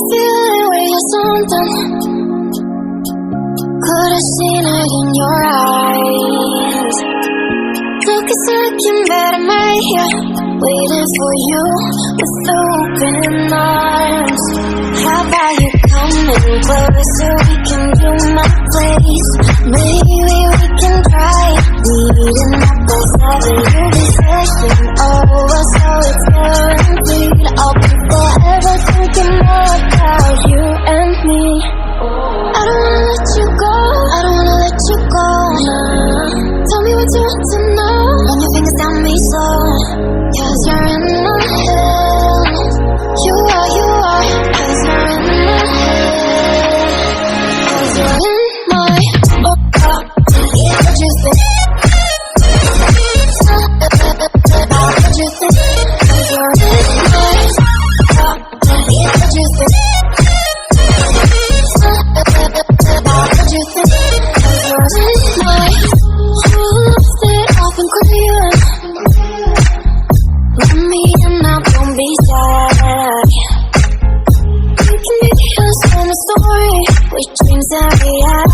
feel it with your something. Could've seen it in your eyes. Took a second, but I'm right here, waiting for you with open arms. How about you coming closer? We can do my place. Maybe we can try meeting up by 7. You'll be session over, so it's guaranteed. I'll be forever thinking more about you and me. I don't wanna let you go, I don't wanna let you go. Tell me what you want to know. Run your fingers down me slow, 'cause you're in my head. You are, 'cause you're in my head. 'Cause you're in my what you think? What you think? 'Cause you're in my what you think? What you think? 'Cause you're in my you left it off and clear. Let me in now, don't be sad. You can be the hero in a story with dreams that we had.